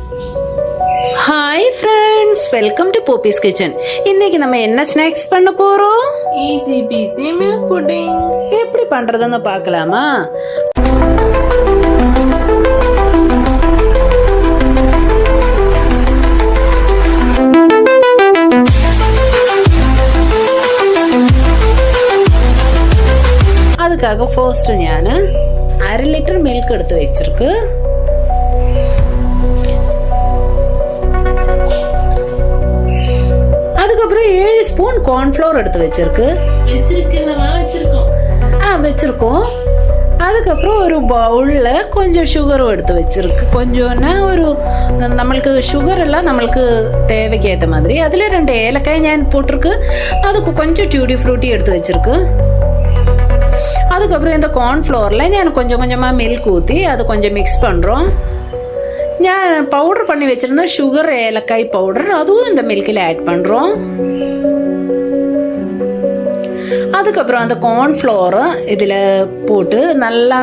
Hi friends, welcome to Poppy's kitchen. இன்னைக்கு நம்ம என்ன ஸ்நாக்ஸ் பண்ண போறோம்? Easy peasy milk pudding. எப்படி பண்றதுன்னு பார்க்கலாமா? அதுக்காக ஃபர்ஸ்ட் ഞാൻ 1/2 ലിറ്റർ மில்க் எடுத்து வச்சிருக்கு. அதுக்கப்புறம் 7 ஸ்பூன் கார்ன்ஃப்ளவர் எடுத்து வச்சிருக்கு. வச்சிருக்கோம். அதுக்கப்புறம் ஒரு பவுல்ல கொஞ்சம் சுகரும் எடுத்து வச்சிருக்கு. கொஞ்சம்னா ஒரு நம்மளுக்கு சுகர் எல்லாம் நம்மளுக்கு தேவைக்கு ஏற்ற மாதிரி. அதுல 2 ஏலக்காய் ഞാൻ போட்டிருக்கு. அதுக்கு கொஞ்சம் டியூட்டி ஃப்ரூட்டி எடுத்து வச்சிருக்கு. அதுக்கப்புறம் இந்த கார்ன்ஃப்ளவர்ல ഞാൻ கொஞ்சம் கொஞ்சமா மில்க் ஊற்றி அது கொஞ்சம் மிக்ஸ் பண்றோம். ഞാൻ பவுடர் பண்ணி வச்சிருந்த சுகர் ஏலக்காய் பவுடர் அதுவும் இந்த மில்கில் ஆட் பண்றோம். அதுக்கப்புறம் அந்த கார்ன்ஃப்ளவரை இதுல போட்டு நல்லா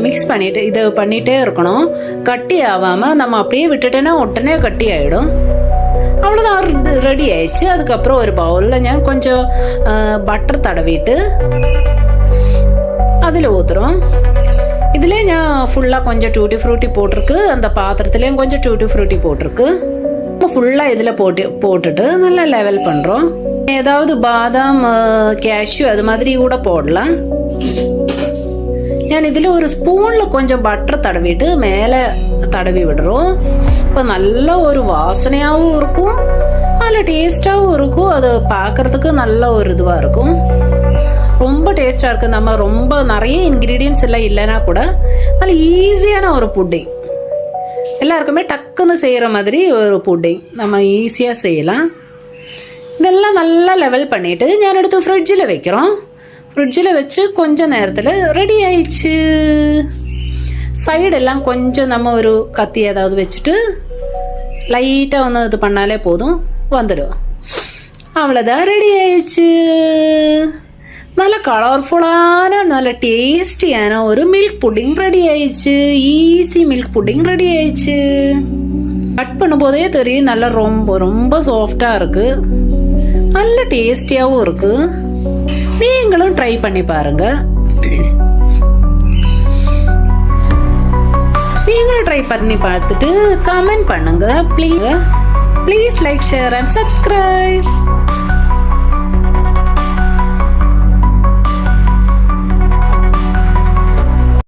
மிக்ஸ் பண்ணிட்டு இது பண்ணிட்டே இருக்கணும். கட்டி ஆகாம நம்ம அப்படியே விட்டுட்டேன்னா உடனே கட்டி ஆயிடும். அவ்வளோதான், ரெடி ஆயிடுச்சு. அதுக்கப்புறம் ஒரு பவுலில் ഞാൻ கொஞ்சம் பட்டர் தடவிட்டு அதில் ஊற்றுறோம். இதுலேயே ഞാൻ ஃபுல்லாக கொஞ்சம் டூட்டி ஃப்ரூட்டி போட்டிருக்கு. அந்த பாத்திரத்துலேயும் கொஞ்சம் டூட்டி ஃப்ரூட்டி போட்டிருக்கு. இப்போ ஃபுல்லாக இதில் போட்டுட்டு நல்லா லெவல் பண்ணுறோம். ஏதாவது பாதாம் கேஷ்யூ அது மாதிரி கூட போடலாம். ഞാൻ இதில் ஒரு ஸ்பூனில் கொஞ்சம் பட்டர் தடவிட்டு மேலே தடவி விடுறோம். இப்போ நல்ல ஒரு வாசனையாகவும் இருக்கும், நல்ல டேஸ்டாகவும் இருக்கும். அது பார்க்கறதுக்கு நல்ல ஒரு இதுவாக இருக்கும். ரொம்ப டேஸ்டா இருக்கு. நம்ம ரொம்ப நிறைய இன்கிரீடியன்ஸ் எல்லாம் இல்லைன்னா கூட நல்ல ஈஸியான ஒரு புட்டிங், எல்லாருக்குமே டக்குன்னு செய்யற மாதிரி ஒரு புட்டிங் நம்ம ஈஸியா செய்யலாம். இதெல்லாம் நல்லா லெவல் பண்ணிட்டு ഞാൻ எடுத்து ஃப்ரிட்ஜில் வைக்கிறோம். ஃப்ரிட்ஜில் வச்சு கொஞ்ச நேரத்தில் ரெடி ஆயிடுச்சு. சைடெல்லாம் கொஞ்சம் நம்ம ஒரு கத்தி ஏதாவது வச்சுட்டு லைட்டாக ஒன்று இது பண்ணாலே போதும், வந்துடும். அவ்வளோதான், ரெடி ஆயிடுச்சு. நல்ல கலர்ஃபுல்லான நல்ல டேஸ்டியான ஒரு மில்க் புட்டிங் ரெடி ஆயிடுச்சு. ஈஸி மில்க் புட்டிங் ரெடி ஆயிடுச்சு. கட் பண்ணும் போதே தெரியும், நல்லா ரொம்ப ரொம்ப சாஃப்டா இருக்கு, நல்ல டேஸ்டியாவும் இருக்கு. நீங்களும் ட்ரை பண்ணி பாருங்க. நீங்களும் ட்ரை பண்ணி பார்த்துட்டு கமெண்ட் பண்ணுங்க. Please like, share and subscribe.